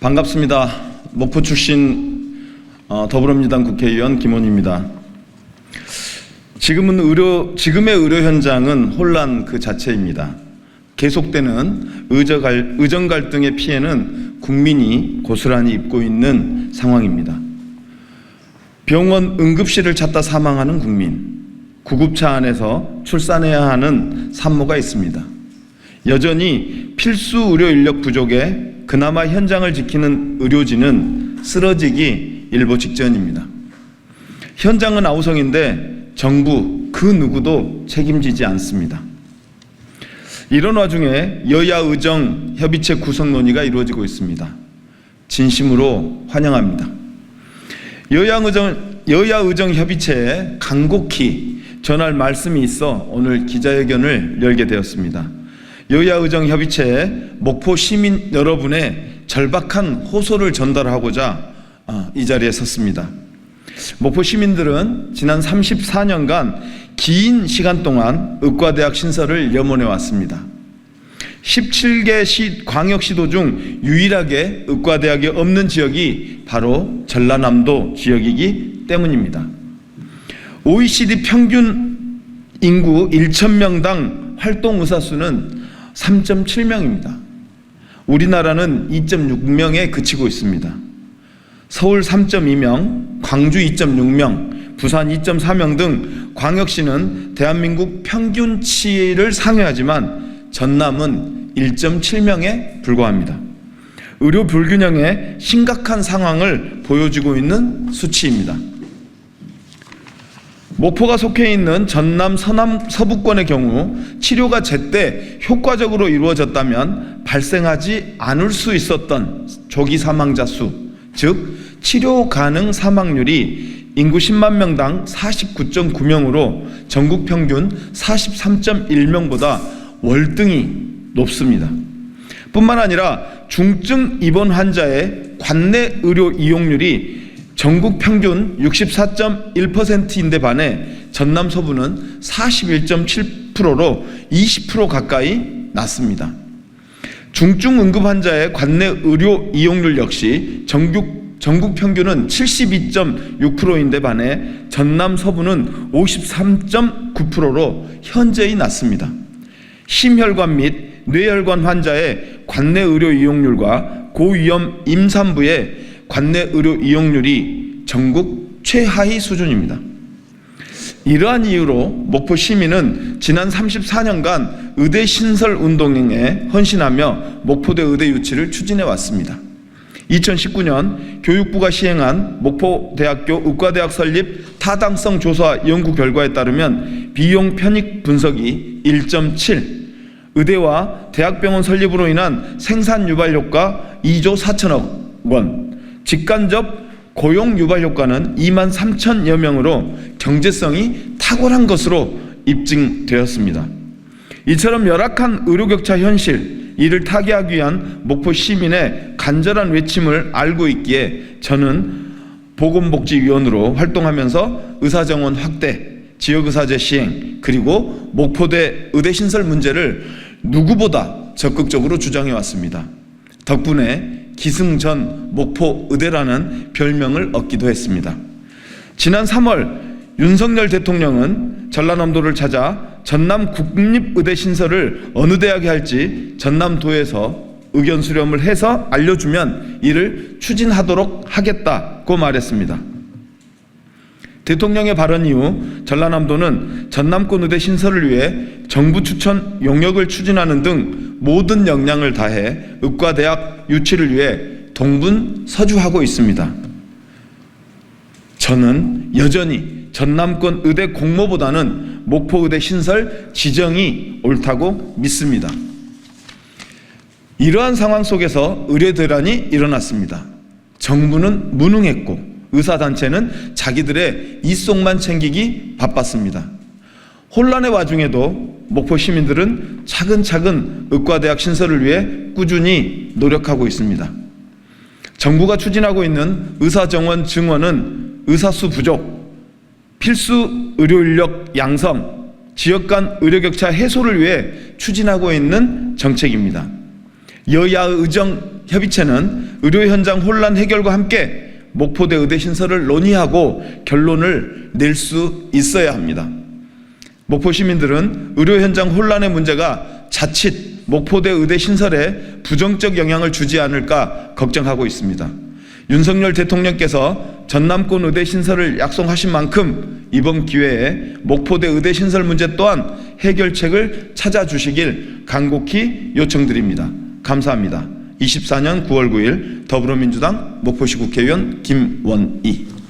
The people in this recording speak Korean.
반갑습니다. 목포 출신 더불어민주당 국회의원 김원희입니다. 지금의 의료 현장은 혼란 그 자체입니다. 계속되는 의정 갈등의 피해는 국민이 고스란히 입고 있는 상황입니다. 병원 응급실을 찾다 사망하는 국민, 구급차 안에서 출산해야 하는 산모가 있습니다. 여전히 필수 의료 인력 부족에 그나마 현장을 지키는 의료진은 쓰러지기 일보 직전입니다. 현장은 아우성인데 정부 그 누구도 책임지지 않습니다. 이런 와중에 여야 의정 협의체 구성 논의가 이루어지고 있습니다. 진심으로 환영합니다. 여야 의정 협의체에 간곡히 전할 말씀이 있어 오늘 기자회견을 열게 되었습니다. 여야 의정 협의체에 목포 시민 여러분의 절박한 호소를 전달하고자 이 자리에 섰습니다. 목포 시민들은 지난 34년간 긴 시간 동안 의과대학 신설을 염원해 왔습니다. 17개 광역시도 중 유일하게 의과대학이 없는 지역이 바로 전라남도 지역이기 때문입니다. OECD 평균 인구 1,000명당 활동 의사 수는 3.7명입니다. 우리나라는 2.6명에 그치고 있습니다. 서울 3.2명, 광주 2.6명, 부산 2.4명 등 광역시는 대한민국 평균치를 상회하지만 전남은 1.7명에 불과합니다. 의료 불균형의 심각한 상황을 보여주고 있는 수치입니다. 목포가 속해 있는 전남 서부권의 경우 치료가 제때 효과적으로 이루어졌다면 발생하지 않을 수 있었던 조기 사망자 수, 즉 치료 가능 사망률이 인구 10만 명당 49.9명으로 전국 평균 43.1명보다 월등히 높습니다. 뿐만 아니라 중증 입원 환자의 관내 의료 이용률이 전국 평균 64.1%인데 반해 전남 서부는 41.7%로 20% 가까이 낮습니다. 중증 응급 환자의 관내 의료 이용률 역시 전국 평균은 72.6%인데 반해 전남 서부는 53.9%로 현저히 낮습니다. 심혈관 및 뇌혈관 환자의 관내 의료 이용률과 고위험 임산부의 관내 의료 이용률이 전국 최하위 수준입니다. 이러한 이유로 목포 시민은 지난 34년간 의대 신설 운동에 헌신하며 목포대 의대 유치를 추진해 왔습니다. 2019년 교육부가 시행한 목포대학교 의과대학 설립 타당성 조사 연구 결과에 따르면 비용 편익 분석이 1.7, 의대와 대학병원 설립으로 인한 생산 유발 효과 2조 4천억 원, 직간접 고용 유발 효과는 2만 3천여 명으로 경제성이 탁월한 것으로 입증되었습니다. 이처럼 열악한 의료격차 현실, 이를 타개하기 위한 목포 시민의 간절한 외침을 알고 있기에 저는 보건복지위원으로 활동하면서 의사정원 확대, 지역의사제 시행, 그리고 목포대 의대 신설 문제를 누구보다 적극적으로 주장해 왔습니다. 덕분에 기승전 목포 의대라는 별명을 얻기도 했습니다. 지난 3월 윤석열 대통령은 전라남도를 찾아 전남 국립의대 신설을 어느 대학에 할지 전남도에서 의견 수렴을 해서 알려주면 이를 추진하도록 하겠다고 말했습니다. 대통령의 발언 이후 전라남도는 전남권 의대 신설을 위해 정부 추천 용역을 추진하는 등 모든 역량을 다해 의과대학 유치를 위해 동분서주하고 있습니다. 저는 여전히 전남권 의대 공모보다는 목포 의대 신설 지정이 옳다고 믿습니다. 이러한 상황 속에서 의료 대란이 일어났습니다. 정부는 무능했고 의사단체는 자기들의 이속만 챙기기 바빴습니다. 혼란의 와중에도 목포 시민들은 차근차근 의과대학 신설을 위해 꾸준히 노력하고 있습니다. 정부가 추진하고 있는 의사정원 증원은 의사수 부족, 필수 의료인력 양성, 지역 간 의료격차 해소를 위해 추진하고 있는 정책입니다. 여야 의정 협의체는 의료 현장 혼란 해결과 함께 목포대 의대 신설을 논의하고 결론을 낼 수 있어야 합니다. 목포 시민들은 의료 현장 혼란의 문제가 자칫 목포대 의대 신설에 부정적 영향을 주지 않을까 걱정하고 있습니다. 윤석열 대통령께서 전남권 의대 신설을 약속하신 만큼 이번 기회에 목포대 의대 신설 문제 또한 해결책을 찾아주시길 간곡히 요청드립니다. 감사합니다. 24년 9월 9일 더불어민주당 목포시 국회의원 김원희.